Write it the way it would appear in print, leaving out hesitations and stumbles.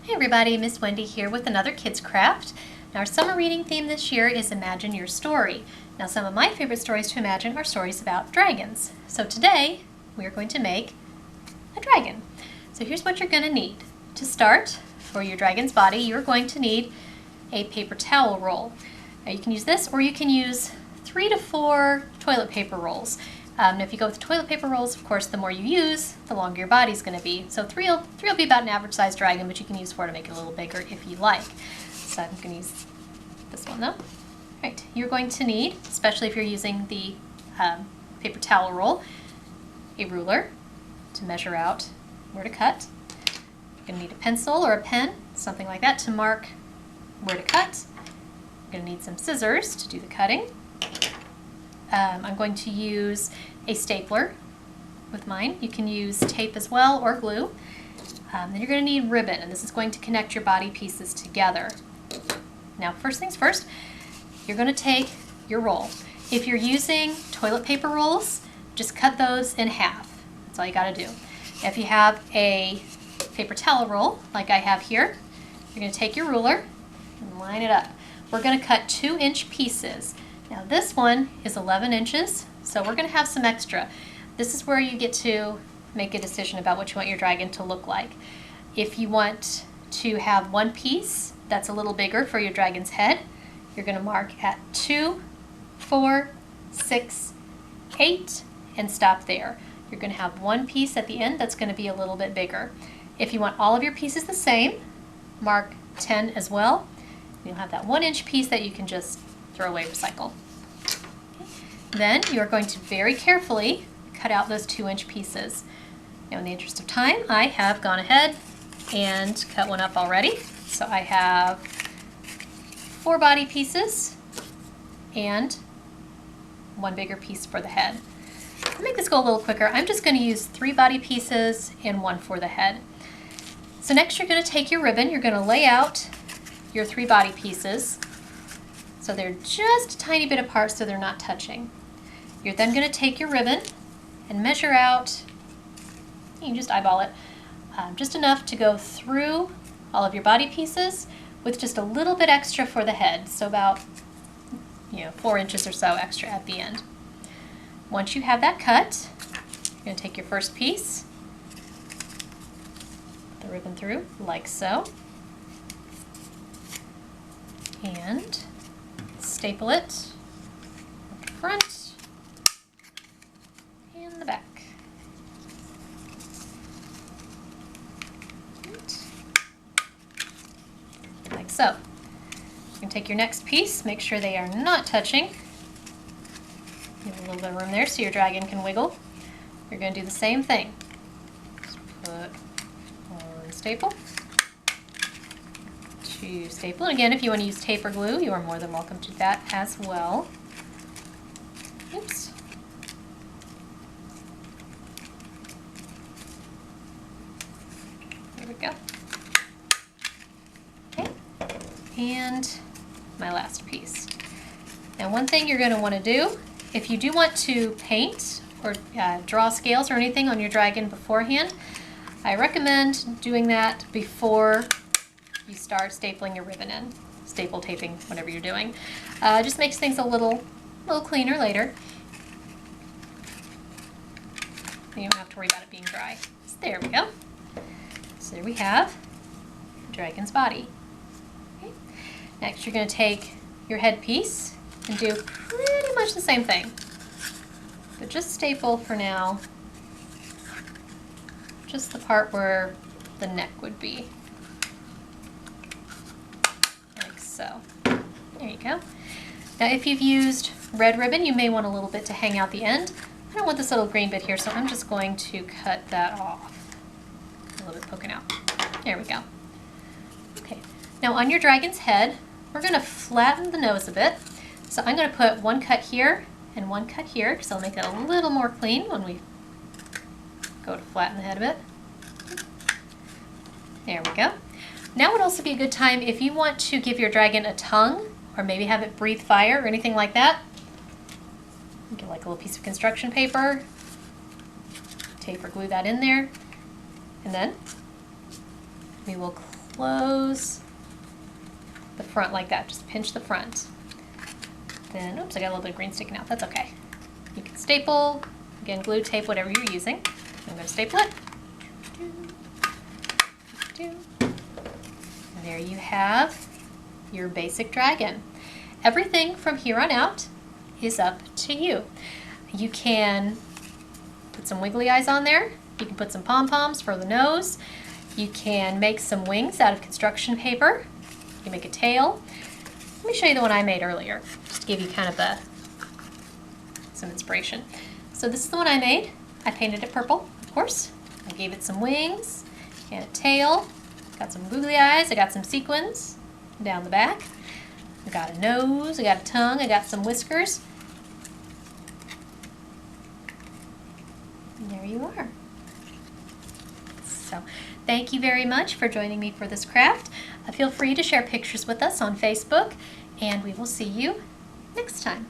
Hey everybody, Miss Wendy here with another Kids Craft. Now our summer reading theme this year is Imagine Your Story. Now some of my favorite stories to imagine are stories about dragons. So today we are going to make a dragon. So here's what you're going to need. To start, for your dragon's body, you're going to need a paper towel roll. Now you can use this or you can use 3 to 4 toilet paper rolls. If you go with toilet paper rolls, of course, the more you use, the longer your body's going to be. So three will be about an average sized dragon, but you can use 4 to make it a little bigger if you like. So I'm going to use this one though. All right, you're going to need, especially if you're using the paper towel roll, a ruler to measure out where to cut. You're going to need a pencil or a pen, something like that, to mark where to cut. You're going to need some scissors to do the cutting. I'm going to use a stapler with mine. You can use tape as well or glue. Then you're going to need ribbon, and this is going to connect your body pieces together. Now, first things first, you're going to take your roll. If you're using toilet paper rolls, just cut those in half. That's all you got to do. If you have a paper towel roll, like I have here, you're going to take your ruler and line it up. We're going to cut 2-inch pieces. Now this one is 11 inches, so we're going to have some extra. This is where you get to make a decision about what you want your dragon to look like. If you want to have one piece that's a little bigger for your dragon's head, you're going to mark at 2, 4, 6, 8, and stop there. You're going to have one piece at the end that's going to be a little bit bigger. If you want all of your pieces the same, mark 10 as well. You'll have that 1-inch piece that you can just throw away, recycle. Then you are going to very carefully cut out those 2-inch pieces. Now in the interest of time, I have gone ahead and cut one up already. So I have 4 body pieces and 1 bigger piece for the head. To make this go a little quicker, I'm just going to use 3 body pieces and 1 for the head. So next you're going to take your ribbon, you're going to lay out your 3 body pieces so they're just a tiny bit apart so they're not touching. You're then going to take your ribbon and measure out, you can just eyeball it, just enough to go through all of your body pieces with just a little bit extra for the head, so about 4 inches or so extra at the end. Once you have that cut, you're going to take your first piece, put the ribbon through like so, and staple it at the front and the back. Like so. You can take your next piece, make sure they are not touching. You have a little bit of room there so your dragon can wiggle. You're going to do the same thing. Just put one staple. To staple. And again, if you want to use tape or glue, you are more than welcome to that as well. Oops. There we go. Okay. And my last piece. Now one thing you're going to want to do, if you do want to paint or draw scales or anything on your dragon beforehand, I recommend doing that before you start stapling your ribbon in, staple taping, whatever you're doing. Just makes things a little cleaner later. You don't have to worry about it being dry. So there we go. So there we have the dragon's body. Okay. Next you're going to take your headpiece and do pretty much the same thing. But just staple for now just the part where the neck would be. So, there you go. Now if you've used red ribbon, you may want a little bit to hang out the end. I don't want this little green bit here, so I'm just going to cut that off. A little bit poking out. There we go. Okay, now on your dragon's head, we're going to flatten the nose a bit. So I'm going to put 1 cut here and 1 cut here, because I'll make it a little more clean when we go to flatten the head a bit. There we go. Now would also be a good time if you want to give your dragon a tongue, or maybe have it breathe fire or anything like that. Get like a little piece of construction paper, tape or glue that in there, and then we will close the front like that. Just pinch the front. Then, oops, I got a little bit of green sticking out. That's okay. You can staple, again, glue, tape, whatever you're using. I'm going to staple it. And there you have your basic dragon. Everything from here on out is up to you. You can put some wiggly eyes on there. You can put some pom-poms for the nose. You can make some wings out of construction paper. You can make a tail. Let me show you the one I made earlier, just to give you kind of some inspiration. So this is the one I made. I painted it purple, of course. I gave it some wings and a tail. Got some googly eyes. I got some sequins down the back. I got a nose. I got a tongue. I got some whiskers. And there you are. So thank you very much for joining me for this craft. Feel free to share pictures with us on Facebook, and we will see you next time.